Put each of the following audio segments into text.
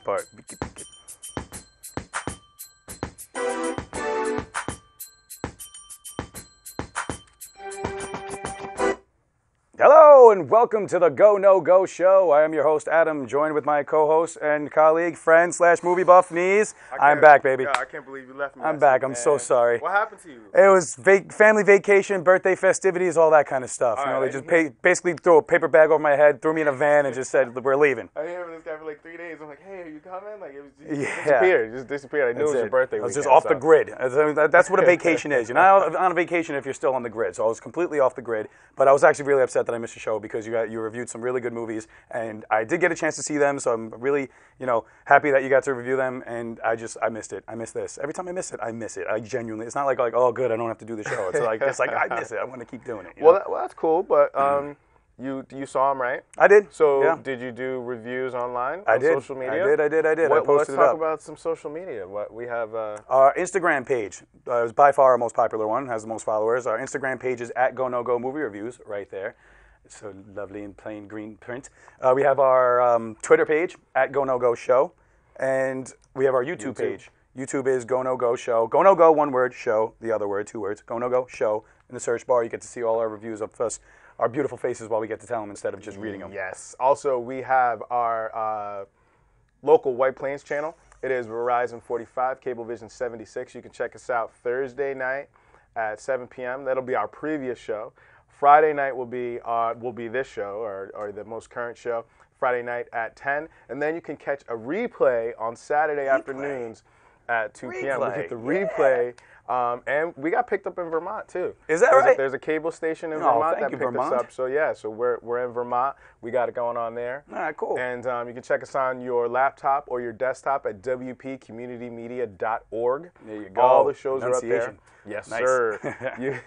part. Hello and welcome to the GoNoGo show. I am your host Adam, joined with my co-host and colleague, friend / movie buff Niz. I'm back, baby. Yeah, I can't believe you left me. I'm back. I'm so sorry. What happened to you? It was family vacation, birthday festivities, all that kind of stuff. You know, they just basically threw a paper bag over my head, threw me in a van, and just said, "We're leaving." I hear this guy for like 3 days. I'm like, "Hey, are you coming?" Like, it was disappeared. Just disappeared. I knew it was your birthday. I was just off the grid. That's what a vacation is. You're not on a vacation if you're still on the grid. So I was completely off the grid. But I was actually really upset that I missed the show because you reviewed some really good movies, and I did get a chance to see them. So I'm really, happy that you got to review them. And I missed it. I miss this. Every time I miss it, I miss it. I genuinely. It's not like oh good, I don't have to do the show. It's like I miss it. I want to keep doing it. Well, that's cool. But you saw them, right? I did. So did you do reviews online? I did. Social media? I did. I posted let's it talk up. about some social media. What we have. Our Instagram page is by far our most popular one. Has the most followers. Our Instagram page is at GoNoGo Movie Reviews right there. It's so lovely in plain green print. We have our Twitter page at GoNoGo Show, and we have our YouTube page. YouTube is GoNoGo Show. GoNoGo, one word, show, the other word, 2 words. GoNoGo Show. In the search bar, you get to see all our reviews of us, our beautiful faces while we get to tell them instead of just reading them. Yes. Also, we have our local White Plains channel. It is Verizon 45, Cablevision 76. You can check us out Thursday night at 7 p.m. That'll be our previous show. Friday night will be this show, or the most current show, Friday night at 10. And then you can catch a replay on Saturday afternoons at 2 p.m. We get the replay. And we got picked up in Vermont, too. Is that right? There's a cable station in Vermont that picked us up. So, so we're in Vermont. We got it going on there. All right, cool. And you can check us on your laptop or your desktop at wpcommunitymedia.org. There you go. All the shows are up there. Yes, sir. You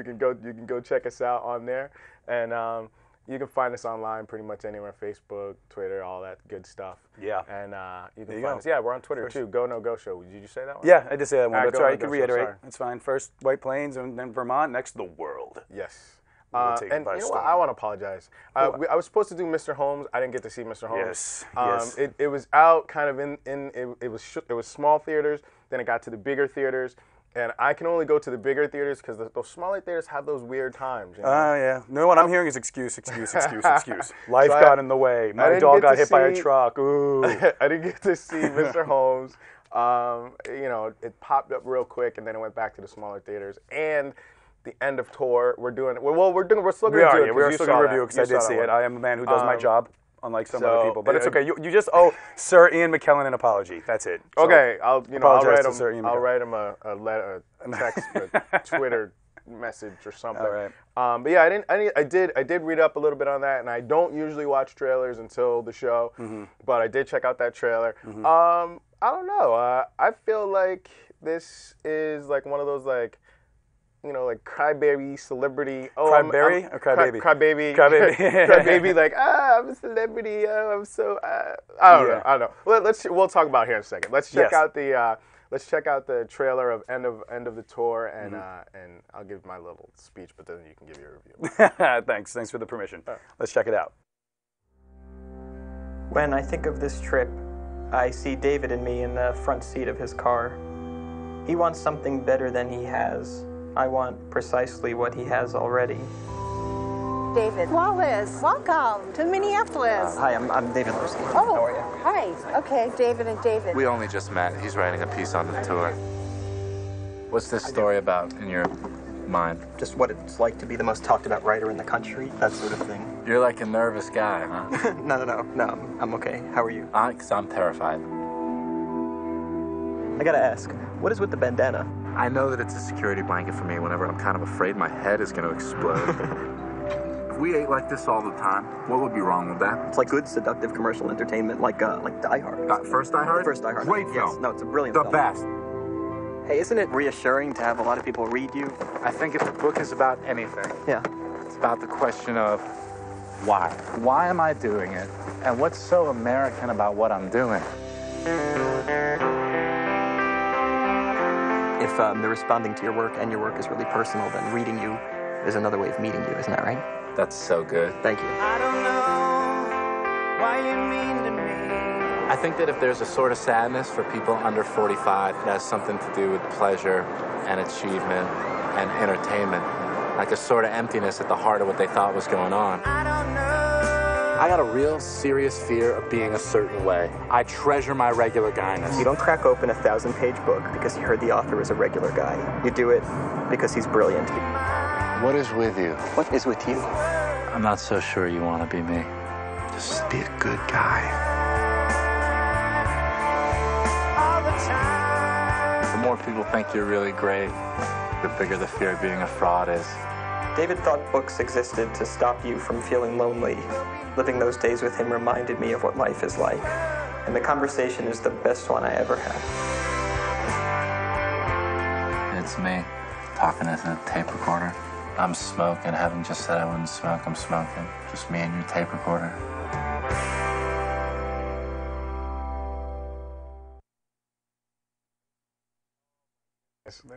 can go check us out on there. And you can find us online pretty much anywhere, Facebook, Twitter, all that good stuff. Yeah. And you can find us. Yeah, we're on Twitter, too. GoNoGo Show. Did you say that one? Yeah, I did say that one. That's right. You can reiterate. Sorry. That's fine. First White Plains, and then Vermont, next the world. Yes. And you know what? I want to apologize. I was supposed to do Mr. Holmes. I didn't get to see Mr. Holmes. Yes. It was out kind of it was small theaters. Then it got to the bigger theaters. And I can only go to the bigger theaters because those smaller theaters have those weird times. Yeah. No, what I'm hearing is excuse. Life got in the way. My dog got hit by a truck. Ooh. I didn't get to see Mr. Holmes. It popped up real quick, and then it went back to the smaller theaters. And the end of tour, we're still going to do it. We are still going to review because I did see it. I am a man who does my job. Unlike some other people, but it's okay. You just owe Sir Ian McKellen an apology. That's it. So okay, I'll write him a letter, a text, a Twitter message or something. All right. But yeah, I did read up a little bit on that, and I don't usually watch trailers until the show, but I did check out that trailer. I don't know. I feel like this is like one of those like crybaby celebrity. Cryberry or crybaby? Crybaby. Crybaby. Like, I'm a celebrity. I'm so. I don't know. Well, we'll talk about it here in a second. Let's check out the trailer of end of the tour, and I'll give my little speech, but then you can give your review. Thanks for the permission. Let's check it out. When I think of this trip, I see David and me in the front seat of his car. He wants something better than he has. I want precisely what he has already. David Wallace, welcome to Minneapolis. Hi, I'm David Lipsky. Oh, how are you? Hi. Okay, David and David. We only just met. He's writing a piece on the tour. What's this story about in your mind? Just what it's like to be the most talked about writer in the country, that sort of thing. You're like a nervous guy, huh? No, I'm okay. How are you? Because I'm terrified. I gotta ask, what is with the bandana? I know that it's a security blanket for me whenever I'm kind of afraid my head is going to explode. If we ate like this all the time, what would be wrong with that? It's like good, seductive commercial entertainment, like Die Hard. First Die Hard? First Die Hard. Great yes. film. No, it's a brilliant film. The best. Hey, isn't it reassuring to have a lot of people read you? I think if the book is about anything, it's about the question of why. Why am I doing it? And what's so American about what I'm doing? If they're responding to your work and your work is really personal, then reading you is another way of meeting you, isn't that right? That's so good. Thank you. I don't know why you mean to me. I think that if there's a sort of sadness for people under 45, it has something to do with pleasure and achievement and entertainment. Like a sort of emptiness at the heart of what they thought was going on. I got a real serious fear of being a certain way. I treasure my regular guyness. You don't crack open a 1,000-page book because you heard the author was a regular guy. You do it because he's brilliant. What is with you? What is with you? I'm not so sure you want to be me. Just be a good guy. The more people think you're really great, the bigger the fear of being a fraud is. David thought books existed to stop you from feeling lonely. Living those days with him reminded me of what life is like. And the conversation is the best one I ever had. It's me, talking into the tape recorder. I'm smoking. I haven't just said I wouldn't smoke. I'm smoking. Just me and your tape recorder.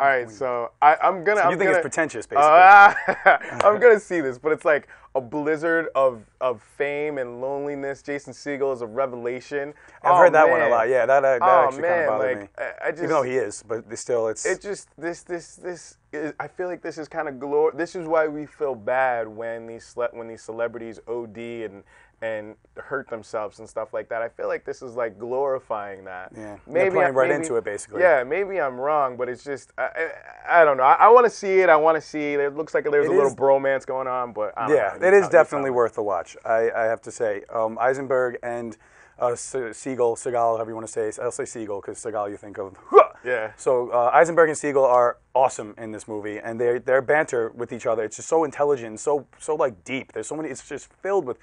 All right, so I'm gonna. So you think it's pretentious, basically? I'm gonna see this, but it's like a blizzard of fame and loneliness. Jason Seagull is a revelation. I've heard that one a lot. Yeah, that actually kind of bothered me. I just, even though he is, but still, it's. It just this is, I feel like this is kind of This is why we feel bad when these celebrities OD and hurt themselves and stuff like that. I feel like this is like glorifying that. Yeah, maybe playing right into it, basically. Yeah, maybe I'm wrong, but it's just I don't know. I want to see it. I want to see it. It looks like there's a little bromance going on, but I don't know. It is definitely worth the watch. I have to say, Eisenberg and Seagull, however you want to say it. I'll say Seagull because Seagal you think of. Yeah. So Eisenberg and Seagull are awesome in this movie, and their banter with each other, it's just so intelligent and so like deep. There's so many. It's just filled with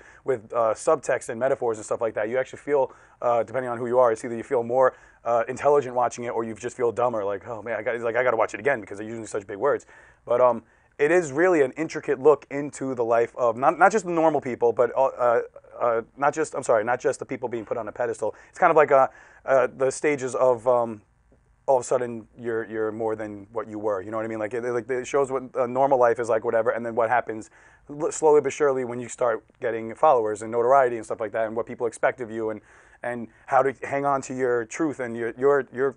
subtext and metaphors and stuff like that. You actually feel, depending on who you are, it's either you feel more intelligent watching it, or you just feel dumber. Like, oh man, I got to watch it again because they're using such big words. But it is really an intricate look into the life of not just the normal people, but not just the people being put on a pedestal. It's kind of like the stages of all of a sudden you're more than what you were. You know what I mean? Like it shows what a normal life is like, whatever, and then what happens slowly but surely when you start getting followers and notoriety and stuff like that, and what people expect of you, and how to hang on to your truth and your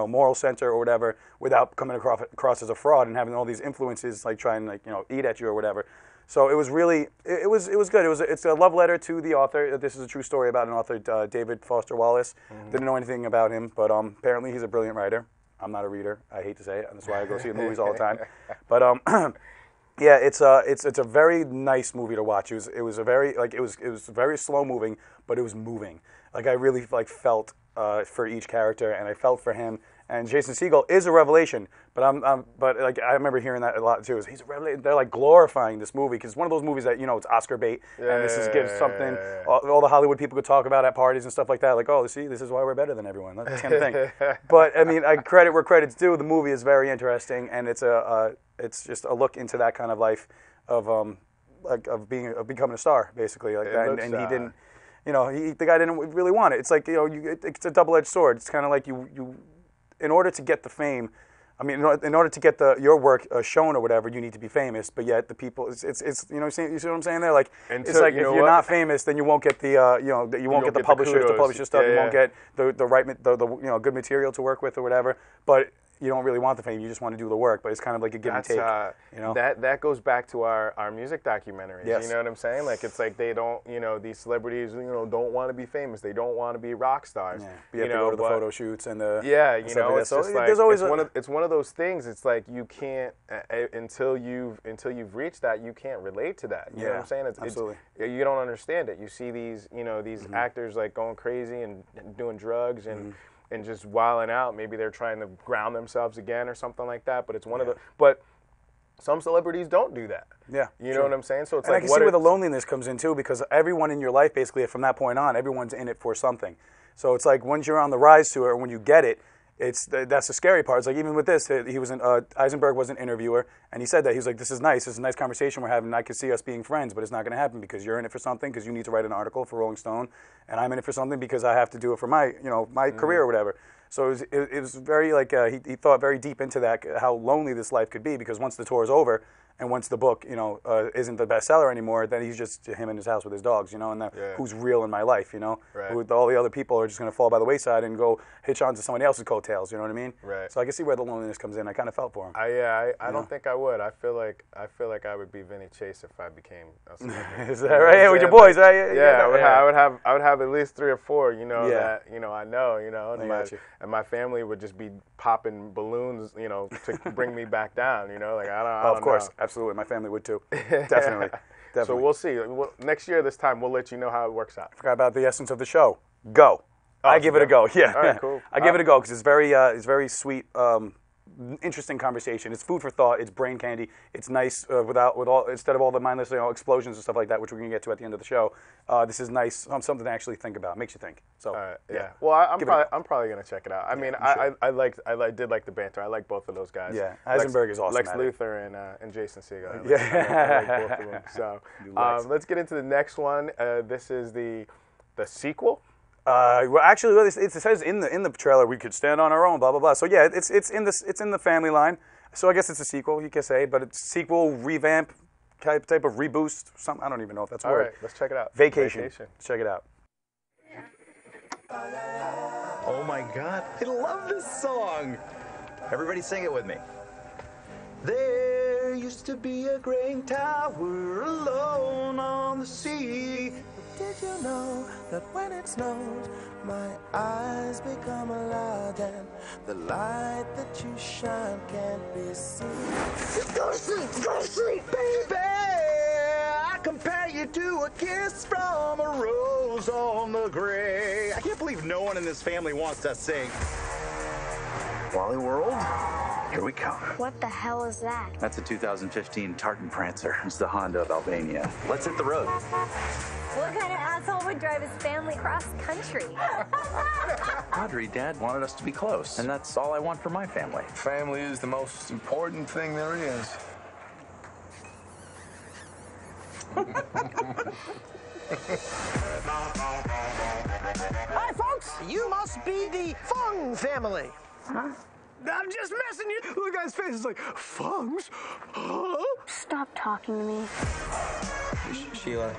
moral center or whatever without coming across as a fraud and having all these influences like trying eat at you or whatever. So it was really it was good. It's a love letter to the author. This is a true story about an author, David Foster Wallace. Mm-hmm. Didn't know anything about him, but apparently he's a brilliant writer. I'm not a reader. I hate to say it, and that's why I go see the movies all the time. But yeah, it's a very nice movie to watch. It was very slow moving, but it was moving. Like I really felt for each character, and I felt for him. And Jason Seagull is a revelation, but I remember hearing that a lot too. He's a revelation. They're like glorifying this movie because it's one of those movies that it's Oscar bait, and this gives something all the Hollywood people could talk about at parties and stuff like that. Like, oh, see, this is why we're better than everyone. That kind of thing. But I mean, I credit where credit's due. The movie is very interesting, and it's just a look into that kind of life of becoming a star, basically like that. And he didn't, the guy didn't really want it. It's like it's a double-edged sword. It's kind of like you. In order to get the fame, I mean, in order to get your work shown or whatever, you need to be famous. But yet the people, it's you see what I'm saying there? Like it's like if you're not famous, then you won't get the you won't get the publishers to publish your stuff. You won't get the right good material to work with or whatever. But you don't really want the fame. You just want to do the work. But it's kind of like a give and take. That goes back to our music documentaries. Yes. You know what I'm saying? Like it's like they don't, these celebrities, don't want to be famous. They don't want to be rock stars. Yeah. You have to go to the photo shoots and the it's just like there's always it's one of those things. It's like you can't until you've reached that, you can't relate to that. You know what I'm saying? Absolutely. You don't understand it. You see these actors like going crazy and doing drugs and just wilding out. Maybe they're trying to ground themselves again or something like that. But it's one of the. But some celebrities don't do that. Yeah, you know what I'm saying. So it's I can see where the loneliness comes in too, because everyone in your life, basically, from that point on, everyone's in it for something. So it's like once you're on the rise to it, or when you get it, that's the scary part. It's like even with this, Eisenberg was an interviewer, and he said that he was like, "This is nice. This is a nice conversation we're having. I could see us being friends, but it's not going to happen because you're in it for something, because you need to write an article for Rolling Stone, and I'm in it for something because I have to do it for my career or whatever." So it was very like he thought very deep into that, how lonely this life could be, because once the tour is over, And once the book, isn't the bestseller anymore, then he's just him in his house with his dogs, and who's real in my life, Right. All the other people are just going to fall by the wayside and go hitch on to somebody else's coattails, you know what I mean? Right. So I can see where the loneliness comes in. I kind of felt for him. I don't think I would. I feel like I would be Vinny Chase if I became a celebrity. Is that right? Yeah, with your boys, right? Yeah, I would have at least 3 or 4, that I know, and my family would just be popping balloons, to bring me back down, I don't Of course, know. absolutely. My family would too. Definitely. So we'll see. Next year, this time, we'll let you know how it works out. Forgot about the essence of the show. Go. I give it a go. Yeah. All right, cool. I give it a go because it's very sweet, interesting conversation. It's food for thought. It's brain candy. It's nice instead of all the mindless explosions and stuff like that, which we're gonna get to at the end of the show. This is nice. Something to actually think about. Makes you think. So yeah. Well, I'm probably gonna check it out. I mean, I did like the banter. I like both of those guys. Yeah, Heisenberg is awesome. Lex Luthor and Jason Seagull. I like both of them. So let's get into the next one. This is the sequel. Well, actually, it says in the trailer we could stand on our own, blah blah blah. So yeah, it's in the family line. So I guess it's a sequel, you could say, but it's sequel, revamp, type of reboost. I don't even know if that's a word. All right, let's check it out. Vacation. Let's check it out. Oh my God, I love this song. Everybody sing it with me. There used to be a grain tower alone on the sea. Did you know that when it snows, my eyes become alive and the light that you shine can't be seen? Go to sleep, baby. I compare you to a kiss from a rose on the grave. I can't believe no one in this family wants to sing. Wally World, here we come. What the hell is that? That's a 2015 Tartan Prancer. It's the Honda of Albania. Let's hit the road. What kind of asshole would drive his family cross country? Audrey, Dad wanted us to be close, and that's all I want for my family. Family is the most important thing there is. Hi, folks. You must be the Fung family. Huh? I'm just messing you. Look, guy's face is like, Fungs? Huh? Stop talking to me. Sheila,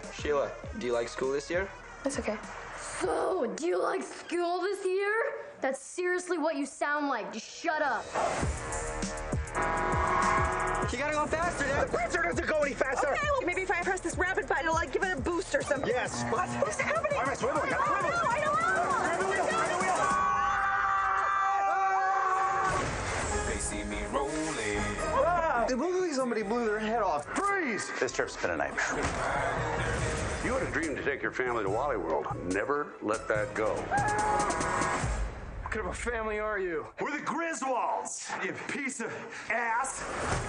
do you like school this year? It's okay. So, do you like school this year? That's seriously what you sound like. Just shut up. You gotta go faster, Dad. The printer doesn't go any faster. Okay, well, maybe if I press this rapid button, it'll give it a boost or something. Yes. What is happening? Why am I swiveling? I don't know. Grab the wheel. Grab the wheel. They see me rolling. Literally somebody blew their head off. Freeze! This trip's been a nightmare. You had a dream to take your family to Wally World. Never let that go. What kind of a family are you? We're the Griswolds, you piece of ass.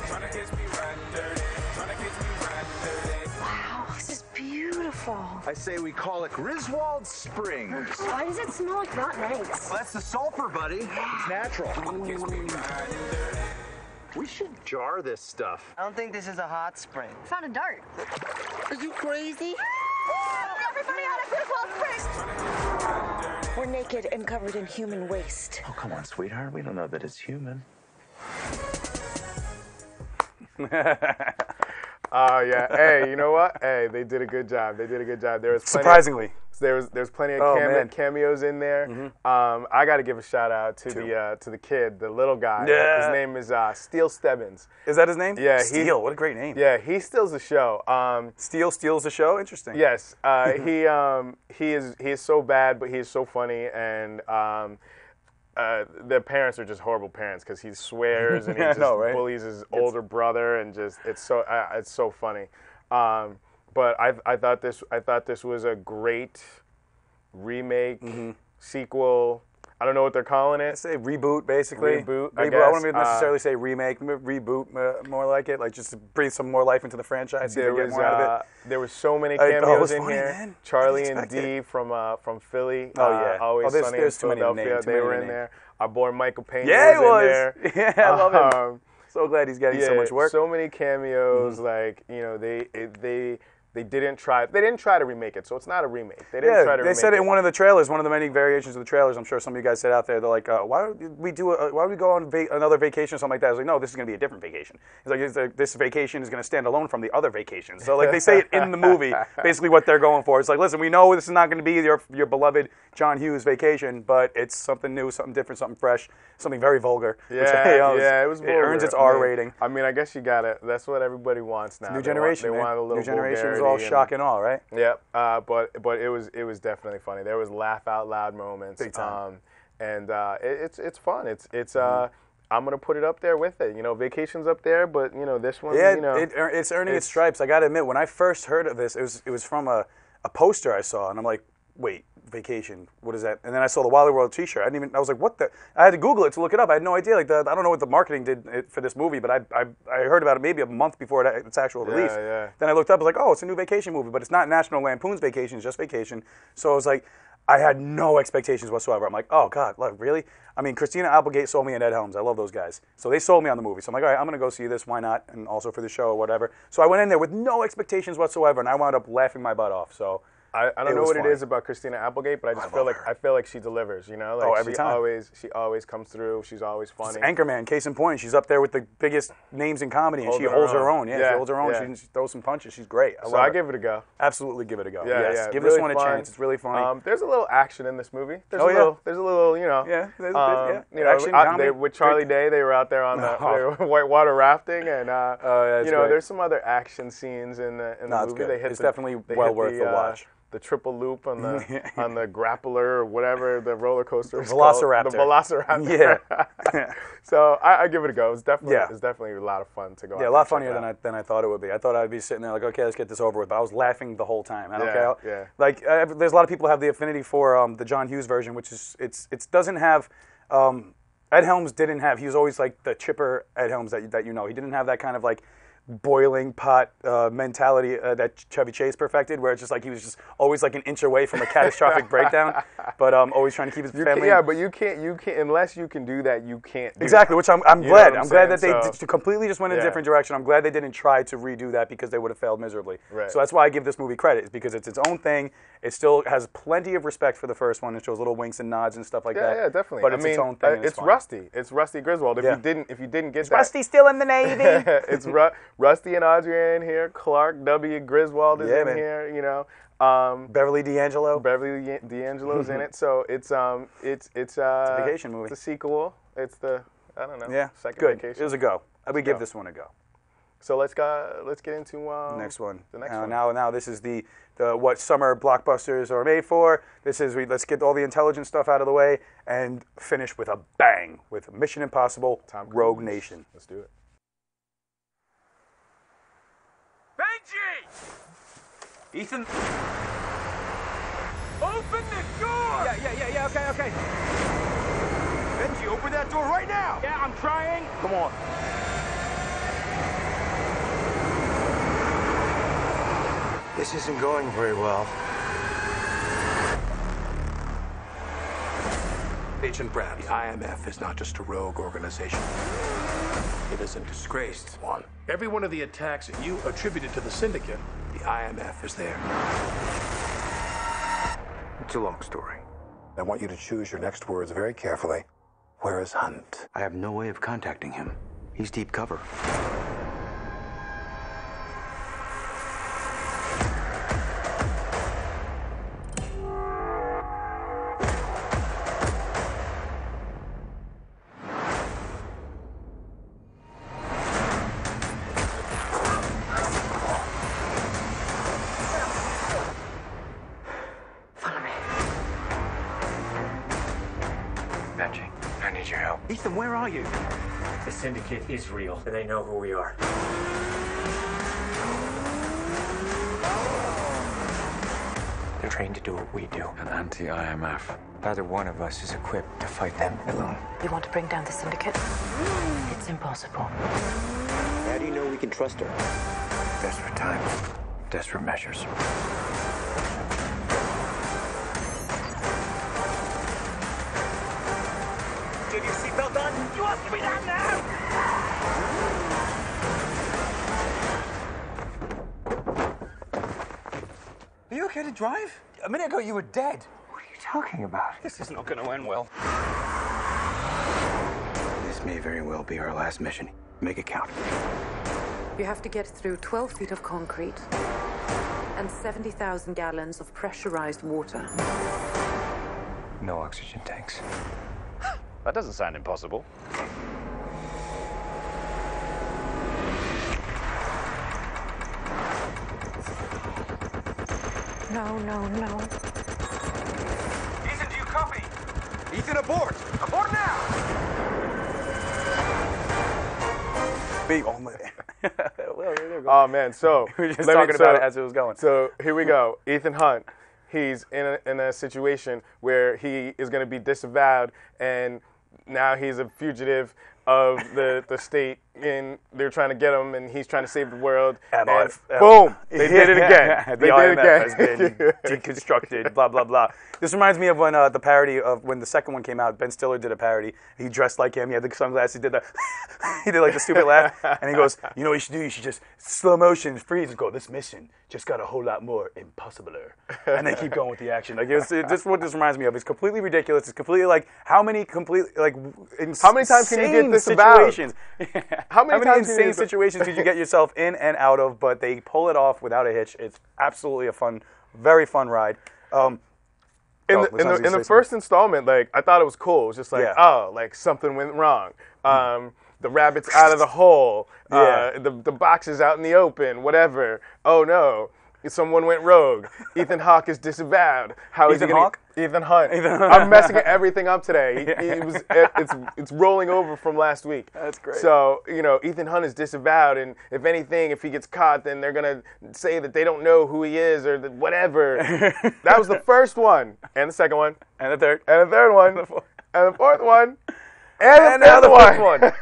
Tryna catch me riding dirty. Tryna catch me riding dirty. Wow, this is beautiful. I say we call it Griswold Springs. Why does it smell like rotten eggs? Well, that's the sulfur, buddy. It's natural. We should jar this stuff. I don't think this is a hot spring. Found a dart. Are you crazy? Everybody out of Griswold Springs! We're naked and covered in human waste. Oh, come on, sweetheart. We don't know that it's human. Oh yeah. Hey, you know what? Hey, they did a good job. There was Surprisingly. There's plenty of cameos in there. Mm-hmm. I got to give a shout out to the kid, the little guy. Yeah. His name is Steele Stebbins. Is that his name? Yeah. Steele. What a great name. Yeah, he steals the show. Steele steals the show. Interesting. Yes. He is so bad, but he is so funny, and the parents are just horrible parents because he swears and he just bullies his older brother, and just it's so funny. But I thought this was a great remake, sequel. I don't know what they're calling it. I say reboot, basically. Reboot. I wouldn't necessarily say remake. Reboot, more like it. Like just to breathe some more life into the franchise. There was so many cameos in here. Man. Charlie and Dee from Philly. Always Sunny in Philadelphia. They were in there. Our boy Michael Pena was in there. Yeah, I love him. So glad he's getting so much work. So many cameos. Like they They didn't try to remake it, so it's not a remake. They didn't try to they remake said it it in one of the trailers, one of the many variations of the trailers. I'm sure some of you guys said out there, they're like, why would we go on another vacation or something like that? I was like, no, this is going to be a different vacation. It's like this vacation is going to stand alone from the other vacations. So like they say it in the movie, basically what they're going for. It's like, listen, we know this is not going to be your beloved John Hughes vacation, but it's something new, something different, something fresh, something very vulgar. Yeah, it was vulgar. It earns its R rating. I mean, I guess you got it. That's what everybody wants now. New generation, they want a little new generation is vulgarity all shock and awe, right? Yep. But it was definitely funny. There was laugh out loud moments. Big time. And it's fun. It's I'm gonna put it up there with it. You know, Vacation's up there, but you know this one. Yeah, you know, it's earning its stripes. I got to admit, when I first heard of this, it was from a poster I saw, and I'm like, wait, Vacation, what is that? And then I saw the Wally World T-shirt. I was like, what the? I had to Google it to look it up. I had no idea. Like, I don't know what the marketing did for this movie, but I heard about it maybe a month before its actual release. Yeah. Then I looked up. I was like, oh, it's a new Vacation movie, but it's not National Lampoon's Vacation. It's just Vacation. So I was like, I had no expectations whatsoever. I'm like, oh God, look, really? I mean, Christina Applegate sold me and Ed Helms. I love those guys. So they sold me on the movie. So I'm like, all right, I'm going to go see this. Why not? And also for the show or whatever. So I went in there with no expectations whatsoever, and I wound up laughing my butt off. So I don't know what it is about Christina Applegate, but I feel like she delivers. You know, like every time. She always comes through. She's always funny. She's Anchorman, case in point. She's up there with the biggest names in comedy, and she holds her own. Yeah, she holds her own. She throws some punches. She's great. I give it a go. Absolutely give it a go. Yeah. Give really this one a chance. It's really funny. There's a little action in this movie. There's a little, you know. Yeah. There's you know, action, comedy. with Charlie Day, they were out there on the whitewater rafting, and you know, great. There's some other action scenes in the movie. It's definitely well worth the watch. The triple loop on the grappler or whatever the roller coaster is Velociraptor. Called. The Velociraptor. Yeah. So I give it a go. It's definitely a lot of fun to go. Yeah, a lot funnier than I thought it would be. I thought I'd be sitting there like, okay, let's get this over with. But I was laughing the whole time. I don't care. Yeah. Like there's a lot of people who have the affinity for the John Hughes version, which is it doesn't have. Ed Helms didn't have. He was always like the chipper Ed Helms that you know. He didn't have that kind of like boiling pot mentality that Chevy Chase perfected, where it's just like he was just always like an inch away from a catastrophic breakdown, but always trying to keep his family. Yeah, but you can't unless you can do that. You can't. Exactly, which I'm glad. I'm glad that they completely just went in a Yeah. different direction. I'm glad they didn't try to redo that because they would have failed miserably. Right. So that's why I give this movie credit, is because it's its own thing. It still has plenty of respect for the first one. It shows little winks and nods and stuff like that. Yeah, definitely. But it's its own thing. And It's fun. Rusty. It's Rusty Griswold. If you didn't get that, Rusty still in the Navy. It's Rusty and Audrey are in here. Clark W. Griswold is in here. You know, Beverly D'Angelo. Beverly D'Angelo's in it. So it's a vacation movie. It's a sequel. It's the second Good. vacation. It was a go. I would give this one a go. So let's get into next one. The next one. Now this is the what summer blockbusters are made for. This is let's get all the intelligent stuff out of the way and finish with a bang with Mission Impossible: Rogue Nation. Let's do it. Benji! Ethan! Open the door! Yeah, okay. Benji, open that door right now! Yeah, I'm trying. Come on. This isn't going very well. Agent Brad, the IMF is not just a rogue organization. It is a disgraced one. Every one of the attacks that you attributed to the syndicate, the IMF is there. It's a long story. I want you to choose your next words very carefully. Where is Hunt? I have no way of contacting him. He's deep cover. Benji, I need your help. Ethan, where are you? The syndicate is real, and they know who we are. They're trained to do what we do. An anti-IMF. Neither one of us is equipped to fight them alone. You want to bring down the syndicate? It's impossible. How do you know we can trust her? Desperate times. Desperate measures. Get your seatbelt on. You want to be down now? okay to drive? A minute ago, you were dead. What are you talking about? This is not going to end well. This may very well be our last mission. Make it count. You have to get through 12 feet of concrete and 70,000 gallons of pressurized water. No oxygen tanks. That doesn't sound impossible. No, no, no. Ethan, do you copy? Ethan, abort! Abort now! Oh, man. Well, there you go. Oh man, so we were just talking about it as it was going. So here we go. Ethan Hunt, he's in a situation where he is going to be disavowed, and now he's a fugitive of the state, and they're trying to get him, and he's trying to save the world. And boom, they did it again. The They did it IMF again. has been deconstructed, blah, blah, blah. This reminds me of when the parody of when the second one came out. Ben Stiller did a parody. He dressed like him. He had the sunglasses. He did he did like the stupid laugh. And he goes, you know what you should do? You should just slow motion, freeze, and go, this mission just got a whole lot more impossibler. And they keep going with the action. Like this is what this reminds me of. It's completely ridiculous. It's completely like, how many times can you get disavowed? Situations. How many times insane situations did you get yourself in and out of? But they pull it off without a hitch. It's absolutely a fun, very fun ride. In the first installment, like I thought it was cool. It was just like, oh, like something went wrong. The rabbit's out of the hole. The box is out in the open. Whatever. Oh no. Someone went rogue. Ethan Hawke is disavowed. How is he gonna? Ethan Hunt. I'm messing everything up today. It's rolling over from last week. That's great. So Ethan Hunt is disavowed, and if anything, if he gets caught, then they're gonna say that they don't know who he is or whatever. That was the first one, and the second one, and the third, and the third one, and the fourth one, and the fifth one.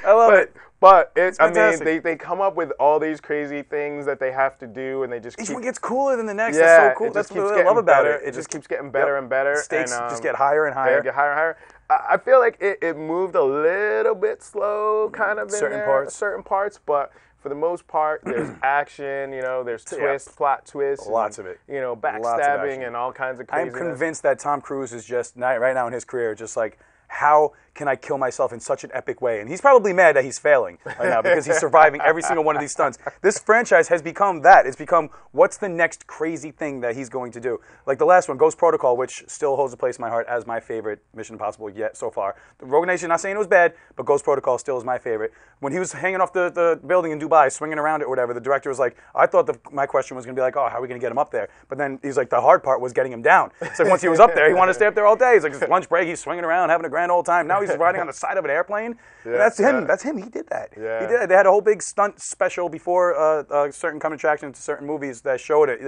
I love it. But they come up with all these crazy things that they have to do, and they just each one gets cooler than the next. Yeah, that's so cool. That's what I love about it. It just keeps getting better and better. Stakes and, just get higher and higher. Get higher and higher. I feel like it moved a little bit slow, kind of in certain parts, but for the most part, there's action. There's twists, plot twists, lots of it. Backstabbing and all kinds of craziness. I'm convinced that Tom Cruise is just right now in his career, just like, how can I kill myself in such an epic way? And he's probably mad that he's failing right now because he's surviving every single one of these stunts. This franchise has become that. It's become, what's the next crazy thing that he's going to do? Like the last one, Ghost Protocol, which still holds a place in my heart as my favorite Mission Impossible yet so far. The Rogue Nation, not saying it was bad, but Ghost Protocol still is my favorite. When he was hanging off the building in Dubai, swinging around it or whatever, the director was like, I thought my question was going to be like, oh, how are we going to get him up there? But then he's like, the hard part was getting him down. So once he was up there, he wanted to stay up there all day. He's like, his lunch break, he's swinging around, having a grand old time. Now he's riding on the side of an airplane. Yeah, that's him. That's him. He did that. Yeah. He did that. They had a whole big stunt special before certain coming attractions to certain movies that showed it.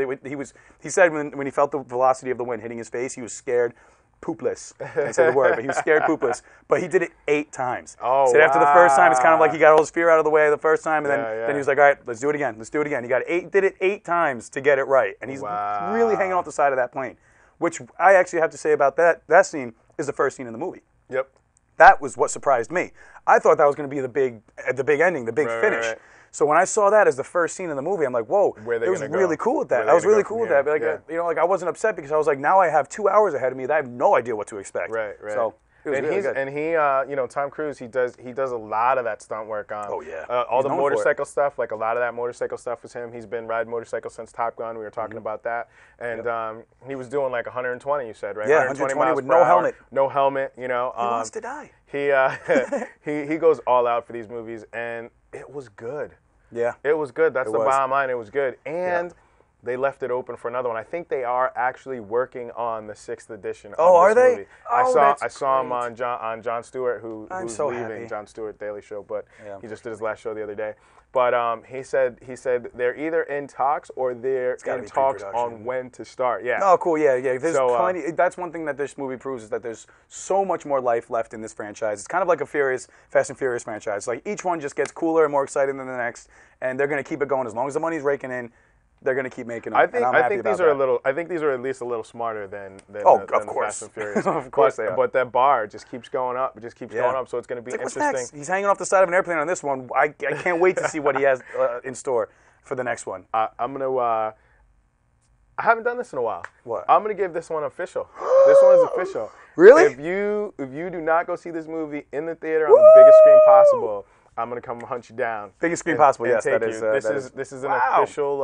He said when he felt the velocity of the wind hitting his face, he was scared poopless. I didn't say the word, but he was scared poopless. But he did it 8 times. Oh, said after the first time, it's kind of like he got all his fear out of the way the first time, and then he was like, all right, let's do it again. Let's do it again. He did it 8 times to get it right, and he's really hanging off the side of that plane, which I actually have to say about that scene is the first scene in the movie. Yep. That was what surprised me. I thought that was going to be the big ending, the big finish. Right. So when I saw that as the first scene in the movie, I'm like, whoa, it was really cool with that. I was really cool with that. Like, I wasn't upset because I was like, now I have 2 hours ahead of me that I have no idea what to expect. Right. So it was really good. And he, Tom Cruise, he does a lot of that stunt work on. Oh yeah. All the motorcycle stuff, like a lot of that motorcycle stuff was him. He's been riding motorcycles since Top Gun. We were talking about that, and he was doing like 120. You said, right? Yeah, 120 miles with no helmet. No helmet. He wants to die. He goes all out for these movies, and it was good. Yeah. It was good. That's the bottom line. It was good, and they left it open for another one. I think they are actually working on the 6th edition of this movie. I saw him on Jon Stewart, who's leaving Jon Stewart Daily Show, but he just did his last show the other day. But he said they're either in talks or they're in talks on when to start. Yeah. Oh, cool. Yeah. There's plenty. That's one thing that this movie proves is that there's so much more life left in this franchise. It's kind of like a Fast and Furious franchise. Like each one just gets cooler and more exciting than the next, and they're going to keep it going as long as the money's raking in. They're going to keep making them. I think these are at least a little smarter than the Fast and Furious. Of course they are. But that bar just keeps going up. It just keeps going up. So it's going to be interesting. What's next? He's hanging off the side of an airplane on this one. I can't wait to see what he has in store for the next one. I'm going to I haven't done this in a while. What? I'm gonna give this one official. This one's official. Really? If you do not go see this movie in the theater on the biggest screen possible, I'm gonna come hunt you down. Biggest screen possible. Yes, take that you. is. This is an Wow. official.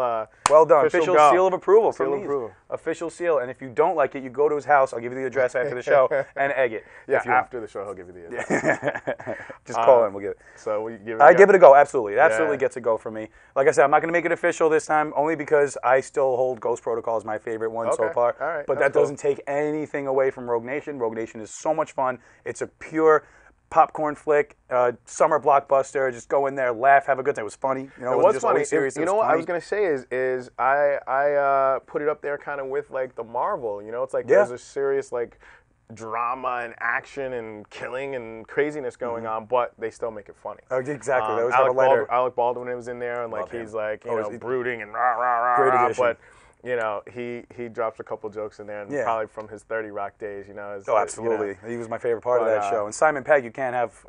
Well done. Official go. seal of approval from Seal of me. approval. Official seal. And if you don't like it, you go to his house. I'll give you the address after the show and egg it. Yeah, if you want. after the show, he'll give you the address. Just call him. We'll get it. So we give it. I give it a go. Absolutely. It absolutely Yeah. gets a go for me. Like I said, I'm not going to make it official this time, only because I still hold Ghost Protocol as my favorite one so Okay. far. All right. But That's that doesn't take anything away from Rogue Nation. Rogue Nation is so much fun. It's a pure popcorn flick, summer blockbuster. Just go in there, laugh, have a good time. It was funny. You know, it wasn't What's just funny? always serious. You it know was what I funny. was gonna say is I put it up there kind of with like the Marvel. You know, it's like Yeah. there's a serious like drama and action and killing and craziness going on, but they still make it funny. Exactly. They always have a lighter. Alec Baldwin was in there, and like Love him. he's like you Always- know brooding and rah rah rah Great rah. addition. But you know he drops a couple jokes in there, and Yeah. probably from his 30 Rock days. You know. Oh, absolutely. He was my favorite part of But, that show. And Simon Pegg, you can't have,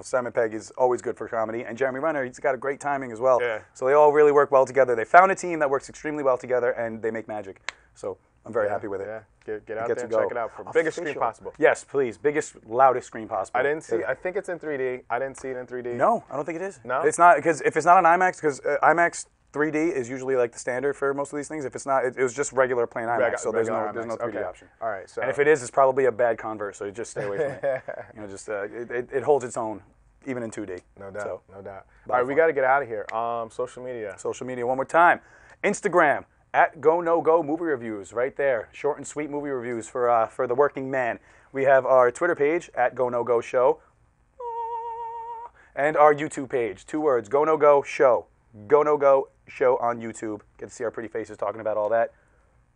Simon Pegg is always good for comedy. And Jeremy Renner, he's got a great timing as well. Yeah. So they all really work well together. They found a team that works extremely well together, and they make magic. So I'm very happy with it. Yeah. Get out Get there to and check go. it out for biggest screen Official. possible. Yes, please. Biggest, loudest screen possible. I didn't see. I think it's in 3D. I didn't see it in 3D. No, I don't think it is. No? It's not, because if it's not on IMAX, because IMAX 3D is usually like the standard for most of these things. If it's not, it was just regular plain IMAX, so there's no Regular 3D IMAX. option. All right. So And if it is, it's probably a bad convert, so just stay away from it. Just it holds its own, even in 2D. No doubt. So, no doubt. lot All right, of we fun. got to get out of here. Social media. Social media one more time. Instagram at GoNoGo movie reviews, right there. Short and sweet movie reviews for the working man. We have our Twitter page at GoNoGo Show, and our YouTube page. 2 words: GoNoGo Show. GoNoGo Show on YouTube. Get to see our pretty faces talking about all that.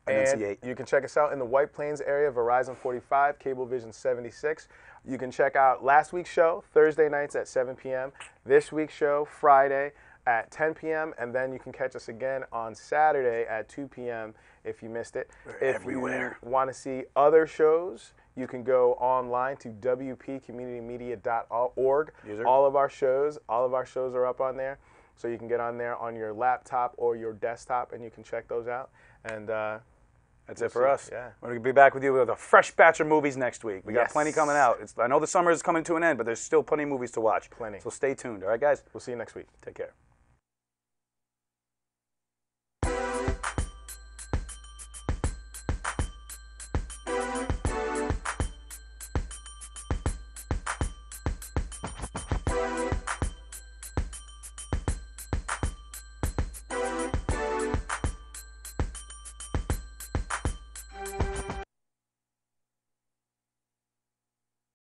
And And you can check us out in the White Plains area, Verizon 45, Cablevision 76. You can check out last week's show, Thursday nights at 7 p.m., this week's show, Friday at 10 p.m., and then you can catch us again on Saturday at 2 p.m. if you missed it. If you want to see other shows, you can go online to wpcommunitymedia.org. All of our shows are up on there. So you can get on there on your laptop or your desktop, and you can check those out. And That's it for us. Yeah. We're going to be back with you with a fresh batch of movies next week. We got Yes. plenty coming out. I know the summer is coming to an end, but there's still plenty of movies to watch. Plenty. So stay tuned. All right, guys? We'll see you next week. Take care.